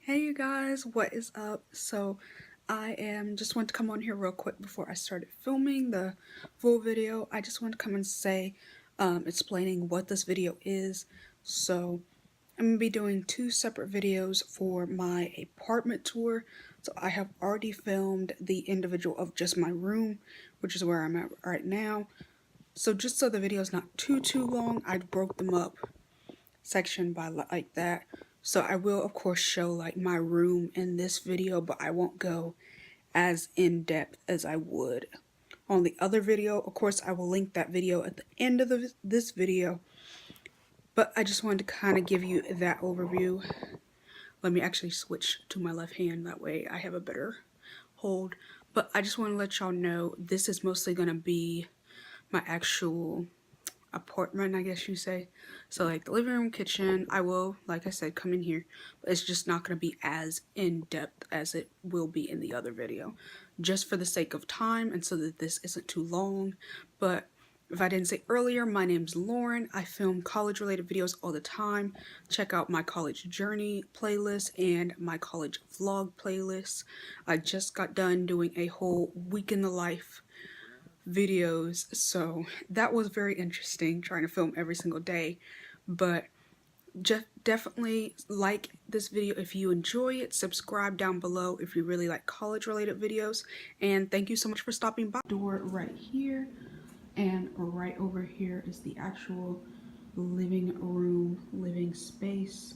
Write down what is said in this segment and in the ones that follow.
Hey you guys, what is up? So I just want to come on here real quick before I started filming the full video. I just want to come and say, explaining what this video is. So I'm going to be doing two separate videos for my apartment tour. So I have already filmed the individual of just my room, which is where I'm at right now. So just so the video is not too long, I broke them up section by like that. So I will of course show like my room in this video, but I won't go as in depth as I would on the other video. Of course I will link that video at the end of this video, but I just wanted to kind of give you that overview. Let me actually switch to my left hand, that way I have a better hold. But I just want to let y'all know this is mostly going to be my actual apartment, I guess you say. So like the living room, kitchen, I will, like I said, come in here, but it's just not going to be as in-depth as it will be in the other video, just for the sake of time and so that this isn't too long. But if I didn't say earlier, my name's Lauren. I film college related videos all the time. Check out my college journey playlist and my college vlog playlist. I just got done doing a whole week in the life videos, so that was very interesting, trying to film every single day. But just definitely like this video if you enjoy it. Subscribe down below if you really like college related videos, and thank you so much for stopping by. Door right here, and right over here is the actual living room, living space.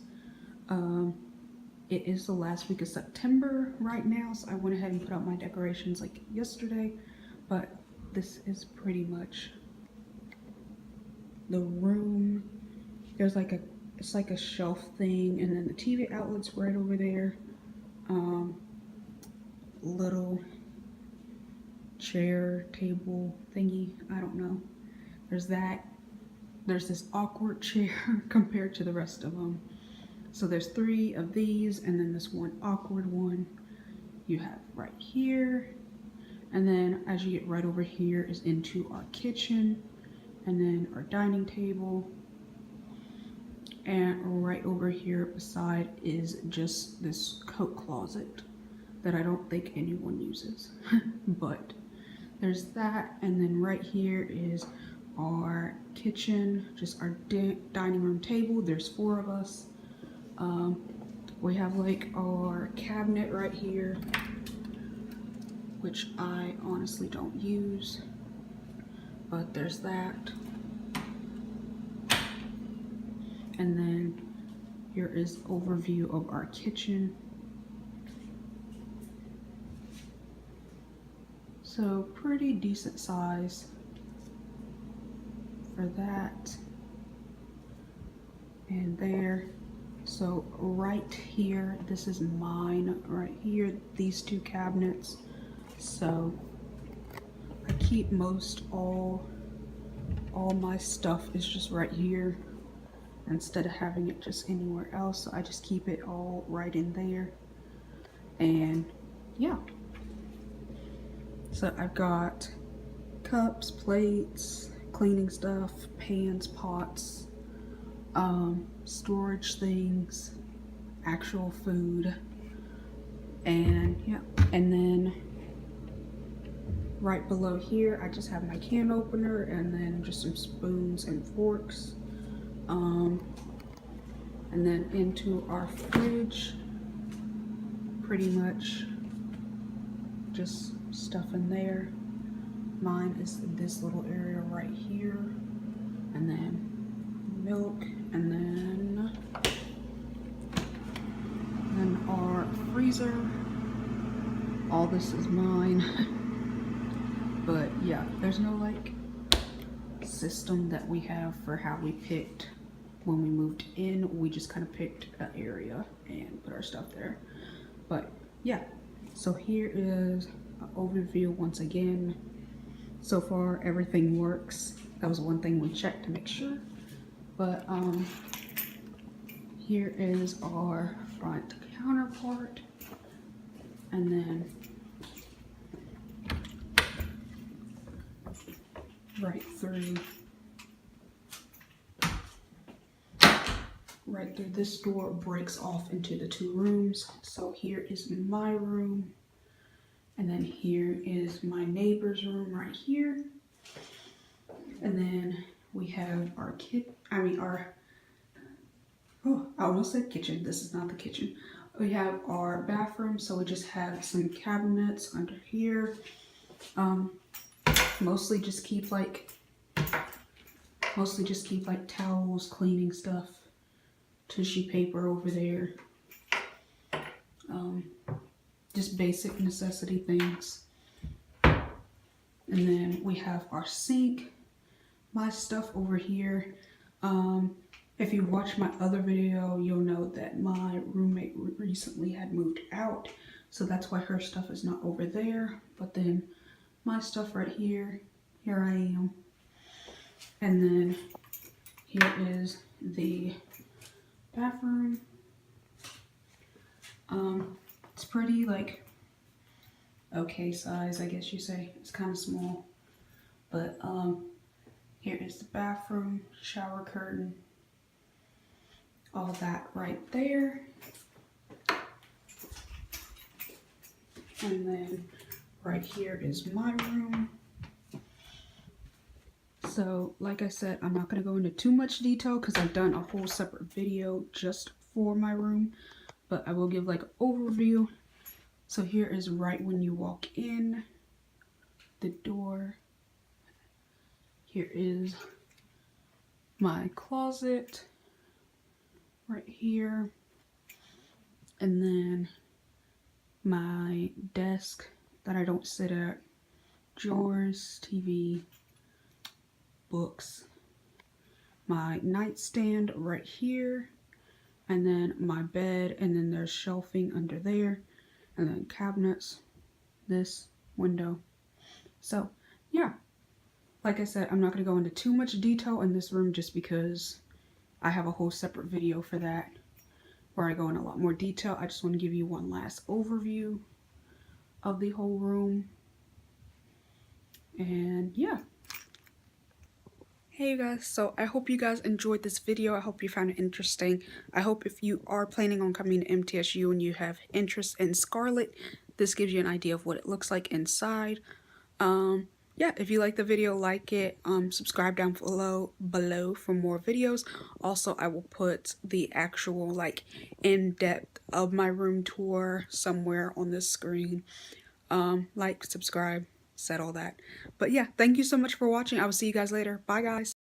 It is the last week of September right now, so I went ahead and put out my decorations like yesterday, but this is pretty much the room. There's like it's like a shelf thing, and then the TV outlet's right over there. Little chair, table thingy, I don't know. There's that. There's this awkward chair compared to the rest of them. So there's 3 of these, and then this one awkward one you have right here. And then as you get right over here is into our kitchen, and then our dining table. And right over here beside is just this coat closet that I don't think anyone uses. But there's that, and then right here is our kitchen, just our dining room table. There's 4 of us. We have like our cabinet right here, which I honestly don't use, but there's that. And then here is overview of our kitchen. So pretty decent size for that. And there. So right here, this is mine right here, these 2 cabinets. So I keep all my stuff is just right here instead of having it just anywhere else. So I just keep it all right in there. And yeah, so I've got cups, plates, cleaning stuff, pans, pots, storage things, actual food, and yeah. And then right below here, I just have my can opener and then just some spoons and forks. And then into our fridge, pretty much just stuff in there. Mine is this little area right here, and then milk, and then our freezer. All this is mine. But yeah, there's no like system that we have for how we picked when we moved in. We just kind of picked an area and put our stuff there. But yeah, so here is an overview once again. So far everything works. That was one thing we checked to make sure. But here is our front counterpart, and then right right there. This door breaks off into the 2 rooms. So here is my room. And then here is my neighbor's room right here. And then we have our I almost said kitchen. This is not the kitchen. We have our bathroom, so we just have some cabinets under here. Mostly just keep like towels, cleaning stuff, tissue paper over there. Just basic necessity things. And then we have our sink, my stuff over here. If you watch my other video, you'll know that my roommate recently had moved out, so that's why her stuff is not over there. But then my stuff right here, here I am. And then here is the bathroom. It's pretty like okay size, I guess you say. It's kind of small, but here is the bathroom, shower curtain, all that right there. And then right here is my room. So like I said, I'm not going to go into too much detail because I've done a whole separate video just for my room, but I will give like an overview. So here is right when you walk in the door. Here is my closet right here, and then my desk that I don't sit at, drawers, TV, books, my nightstand right here, and then my bed, and then there's shelving under there, and then cabinets, this window. So yeah, like I said, I'm not going to go into too much detail in this room just because I have a whole separate video for that where I go in a lot more detail. I just want to give you one last overview of the whole room. And yeah. Hey you guys, so I hope you guys enjoyed this video. I hope you found it interesting. I hope if you are planning on coming to MTSU and you have interest in Scarlett, this gives you an idea of what it looks like inside. Yeah, if you like the video, like it, subscribe down below for more videos. Also, I will put the actual like in-depth of my room tour somewhere on this screen. Like, subscribe, said all that. But yeah, thank you so much for watching. I will see you guys later. Bye guys.